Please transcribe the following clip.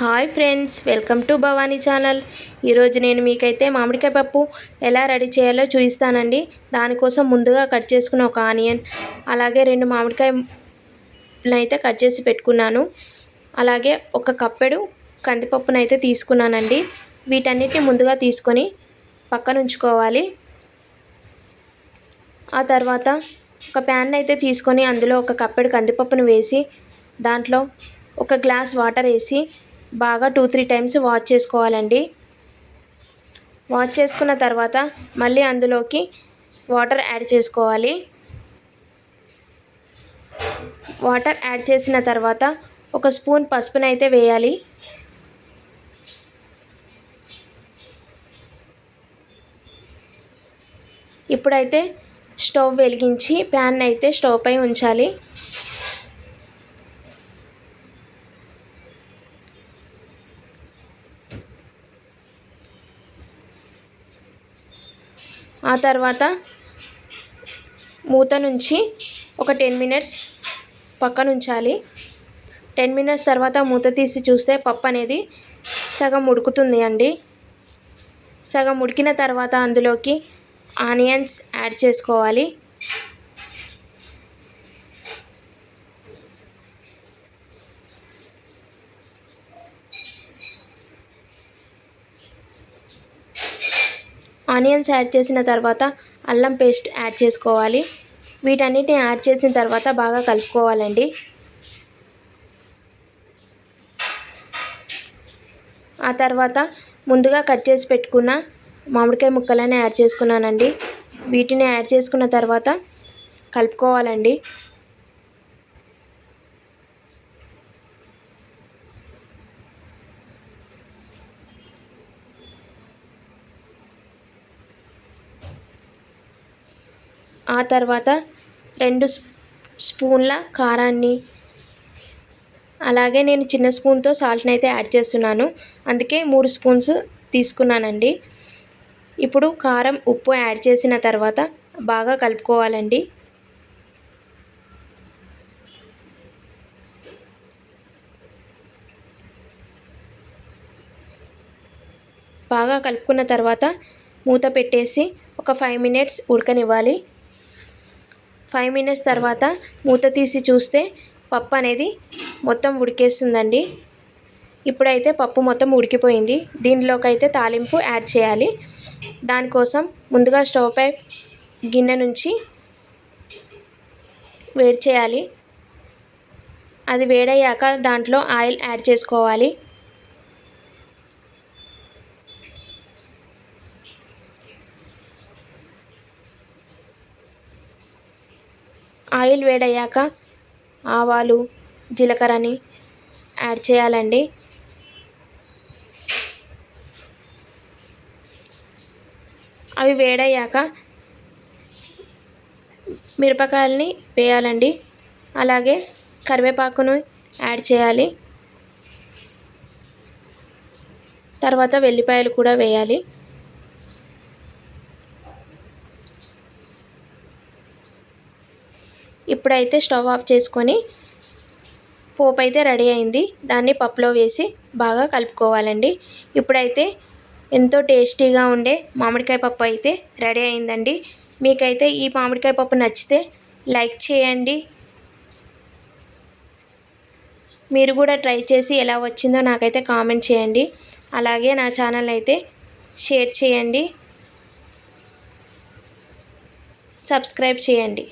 Hi friends, welcome to Bhavani channel. ఈరోజు నేను మీకైతే మామిడికాయ పప్పు ఎలా రెడీ చేయాలో చూపిస్తానండి. దానికోసం ముందుగా కట్ చేసుకున్న ఒక ఆనియన్, అలాగే 2 మామిడికాయలను అయితే కట్ చేసి పెట్టుకున్నాను. అలాగే ఒక కప్పెడు కందిపప్పునైతే తీసుకున్నానండి. వీటన్నిటిని ముందుగా తీసుకొని పక్కన ఉంచుకోవాలి. ఆ తర్వాత ఒక ప్యాన్ అయితే తీసుకొని అందులో ఒక కప్పెడు కందిపప్పును వేసి దాంట్లో ఒక గ్లాస్ వాటర్ వేసి బాగా 2-3 టైమ్స్ వాష్ చేసుకోవాలండి. వాష్ చేసుకున్న తర్వాత మళ్ళీ అందులోకి వాటర్ యాడ్ చేసుకోవాలి. వాటర్ యాడ్ చేసిన తర్వాత ఒక స్పూన్ పసుపునైతే వేయాలి. ఇప్పుడైతే స్టవ్ వెలిగించి ప్యాన్ అయితే స్టవ్ పై ఉంచాలి. ఆ తర్వాత మూత నుంచి ఒక 10 మినిట్స్ పక్కన ఉంచాలి. 10 మినిట్స్ తర్వాత మూత తీసి చూస్తే పప్పు అనేది సగం ఉడుకుతుంది అండి. సగం ఉడికిన తర్వాత అందులోకి ఆనియన్స్ యాడ్ చేసుకోవాలి. ఆనియన్స్ యాడ్ చేసిన తర్వాత అల్లం పేస్ట్ యాడ్ చేసుకోవాలి. వీటన్నిటిని యాడ్ చేసిన తర్వాత బాగా కలుపుకోవాలండి. ఆ తర్వాత ముందుగా కట్ చేసి పెట్టుకున్న మామిడికాయ ముక్కలను యాడ్ చేసుకున్నానండి. వీటిని యాడ్ చేసుకున్న తర్వాత కలుపుకోవాలండి. ఆ తర్వాత 2 స్పూన్ల కారాన్ని, అలాగే నేను చిన్న స్పూన్తో సాల్ట్ని అయితే యాడ్ చేస్తున్నాను. అందుకే 3 స్పూన్స్ తీసుకున్నానండి. ఇప్పుడు కారం, ఉప్పు యాడ్ చేసిన తర్వాత బాగా కలుపుకోవాలండి. బాగా కలుపుకున్న తర్వాత మూత పెట్టేసి ఒక 5 మినిట్స్ ఉడకనివ్వాలి. 5 మినిట్స్ తర్వాత మూత తీసి చూస్తే పప్పు అనేది మొత్తం ఉడికేస్తుందండి. ఇప్పుడైతే పప్పు మొత్తం ఉడికిపోయింది. దీనిలోకి అయితే తాలింపు యాడ్ చేయాలి. దానికోసం ముందుగా స్టవ్ పై గిన్నె నుంచి వేడి చేయాలి. అది వేడయ్యాక దాంట్లో ఆయిల్ యాడ్ చేసుకోవాలి. ఆయిల్ వేడయ్యాక ఆవాలు, జీలకర్రని యాడ్ చేయాలండి. అవి వేడయ్యాక మిరపకాయలని వేయాలండి. అలాగే కరివేపాకును యాడ్ చేయాలి. తర్వాత వెల్లిపాయలు కూడా వేయాలి. ఇప్పుడైతే స్టవ్ ఆఫ్ చేసుకొని పోపు అయితే రెడీ అయింది. దాన్ని పప్పులో వేసి బాగా కలుపుకోవాలండి. ఇప్పుడైతే ఎంతో టేస్టీగా ఉండే మామిడికాయ పప్పు అయితే రెడీ అయిందండి. మీకైతే ఈ మామిడికాయ పప్పు నచ్చితే లైక్ చేయండి. మీరు కూడా ట్రై చేసి ఎలా వచ్చిందో నాకైతే కామెంట్ చేయండి. అలాగే నా ఛానల్ అయితే షేర్ చేయండి, సబ్స్క్రైబ్ చేయండి.